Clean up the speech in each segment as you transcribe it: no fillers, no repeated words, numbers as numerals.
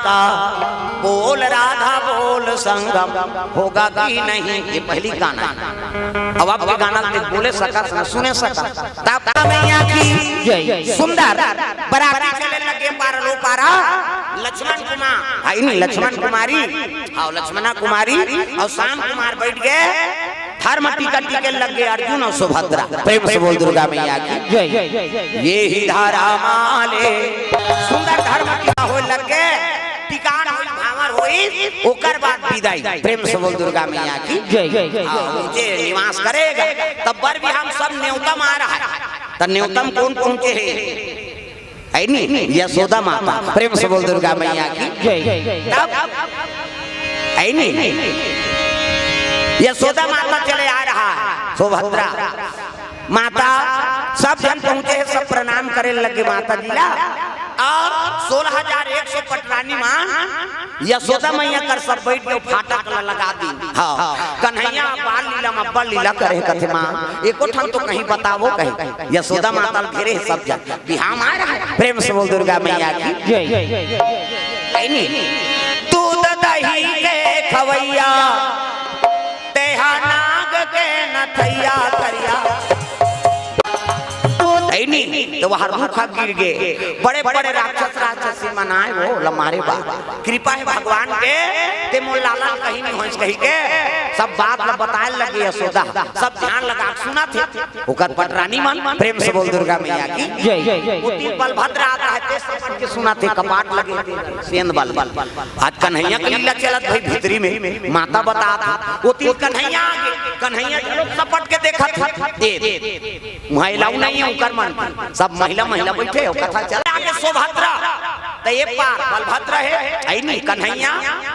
माता बोल राधा बोल संगम होगा कि नहीं। ये पहली गाना है। अब आपके गाना बोले सका सुने सका तब मैया की सुंदर बराती चले लगे पारो पारा लक्ष्मण कुमार आई नहीं लक्ष्मण कुमारी और लक्ष्मणा कुमारी और श्याम कुमार बैठ गए धर्म टीका टीके लग गए अर्जुन और सुभद्रा। प्रेम से बोल दुर्गा मैया की ये ही धारा माले सुंदर धर्म टीका हो लग गए टिकान होई भावर होई ओकर बाद विदाई। प्रेम से बोल दुर्गा मैया की नीचे निवास करेगा तब पर भी हम सब न्योतम आ रहा है तो न्योतम कौन पहुंचे है नहीं यशोदा माता। प्रेम से बोल दुर्गा मैया की तब है नहीं यशोदा माता चले आ रहा है सुभद्रा माता सब जन पहुंचे हैं सब प्रणाम करे लगे माता जिला और 16,100 पटरानी मां यशोदा मैया कर सब बैठ के फाटक लगा दी। हाँ कन्हैया बाल लीला अब्बल लीला करे कथे मां एको ठन तो कहीं बतावो कहीं यशोदा माता घेरे सब जन बिहाम आ रहा है। प्रेम से बोल दुर्गा मैया की दूध दही के खवैया तेहा नाग के नथैया करिया नहीं तो वह रूखा गिर गए बड़े बड़े राक्षस राक्षसी मनाए वो लमारे बात कृपा है भगवान के ते मोल लाला कहीं नहीं होइस कहीं के सब बात ल बताए लगे यशोदा सब ध्यान लगा सुना थे ओकर पटरानी मन। प्रेम से बोल दुर्गा मैया की जय। बलभद्र आता है ते सब के सुना थे कपाट लगे सेंध बल आज कन्हैया की लीला चलत भाई भीतरी में माता बता था वो तीन कन्हैया आगे कन्हैया लोग सपट के देखा था दे महिलाओं नहीं है ओकर सब महिला महिला बैठे हो कथा चला आगे सुभद्रा तो ये पार बलभद्र है आई नहीं कन्हैया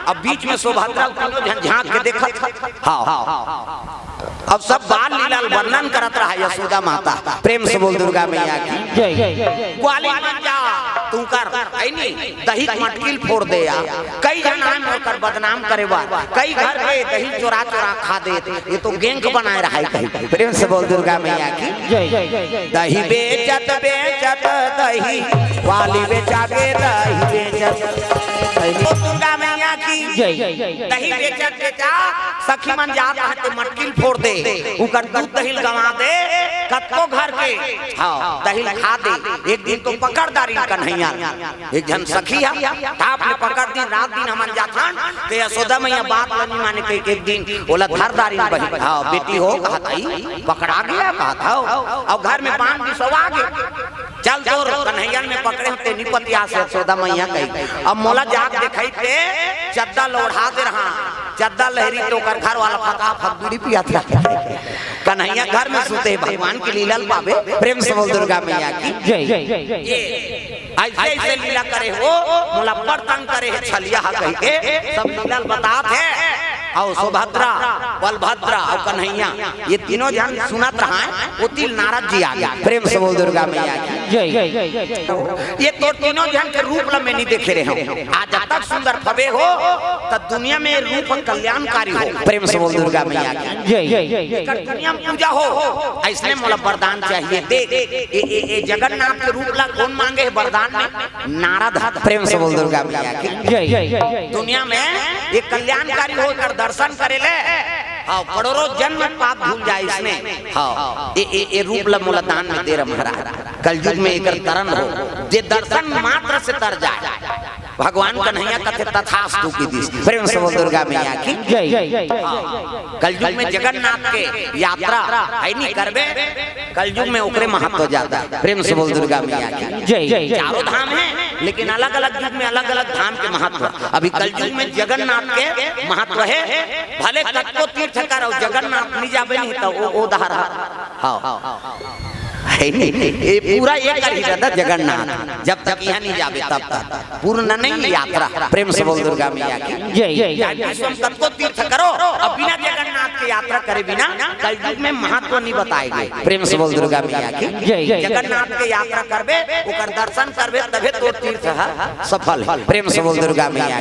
अब बीच में सुभद्रा झांक के देखा। हाँ अब सब बाल लीला वर्णन करत रहा यशोदा माता। प्रेम से बोल दुर्गा मैया की ग्वाली बन जा तू कर आई नहीं दही मटकिल फोड़ दे या कई जन आए मोकर बदनाम करे बा कई घर के दही चोरा चोरा खा दे ये तो गैंग बनाए रहा है कहीं। प्रेम से बोल दुर्गा मैया की दही बेचत बेचत दही वाली बेचागे दही बेचत दुर्गा मैया की दही बेचत बेचा सखी मन जाता है तो मटकिल फोड़ दे उकर दूध दही गवा दे कत्तो घर के हाँ दही खा दे। एक दिन तो पकड़दारी कन्हैया एक जन सखी है ताप ने पकड़ दी रात दिन हमन जाथन तो यशोदा मैया बात नहीं माने के एक दिन बोला धारदारी बही हाँ बेटी हो कहा था पकड़ा गया कहा था और घर में बांध दी सो आगे चल जोर कन्हैया में पकड़े होते निपतिया से यशोदा मैया कही अब मोला जाग दिखाई थे चद्दा लोढ़ा दे रहा चद्दा लहरी तो कर घर वाला फका फक पिया था कन्हैया घर में सोते भगवान की लीला पावे। प्रेम से बोल दुर्गा मैया की जय। ऐसे ऐसे लीला करे हो मोला बर्तन करे है छलिया कह के सब लीला बताते हैं और सुभद्रा बलभद्रा और कन्हैया ये तीनों जन सुनत रहा है वो तिल नारद जी आ गया। प्रेम से बोल दुर्गा मैया की जय। ये तो तीनों जन के रूप में नहीं देखे रहे हो आज तक सुंदर फबे हो तब दुनिया में रूप कल्याणकारी हो। प्रेम से बोल दुर्गा मैया की जय। दुनिया में पूजा हो ऐसने मोला वरदान चाहिए देख ये जगन्नाथ के रूप ला कौन मांगे है वरदान में नारद। प्रेम से बोल दुर्गा मैया की जय। दुनिया में ये कल्याणकारी होकर दर्शन करे ले हाँ करोड़ों जन्म पाप भूल जाए इसमें हाँ ये रूप मोला दान में दे रहा कलयुग में एक तरन हो जे दर्शन मात्र से तर जाए भगवान कन्हैया कथे तथास्तु की दिस। प्रेम से बोल दुर्गा मैया की जय। कलयुग में जगन्नाथ के यात्रा है नहीं करबे कलयुग में ओकरे महत्व ज्यादा है। प्रेम से बोल दुर्गा मैया की जय। चारों धाम है लेकिन अलग अलग युग में अलग अलग धाम के महत्व। अभी कलयुग में जगन्नाथ के महत्व है भले कतको तीर्थ करो जगन्नाथ नहीं जाबे नहीं तो वो धारा हाँ ये पूरा एक ही रहता जगन्नाथ जब तक यहाँ नहीं जाबे तब तक पूर्ण नहीं यात्रा। प्रेम से बोल दुर्गा मैया की जय। सबको तीर्थ करो अब बिना जगन्नाथ की यात्रा करे बिना कलयुग में महत्व नहीं बताएंगे। प्रेम से बोल दुर्गा मैया की जय। जगन्नाथ के यात्रा करबे ओकर दर्शन करबे तबे तो तीर्थ सफल। प्रेम से बोल दुर्गा मैया।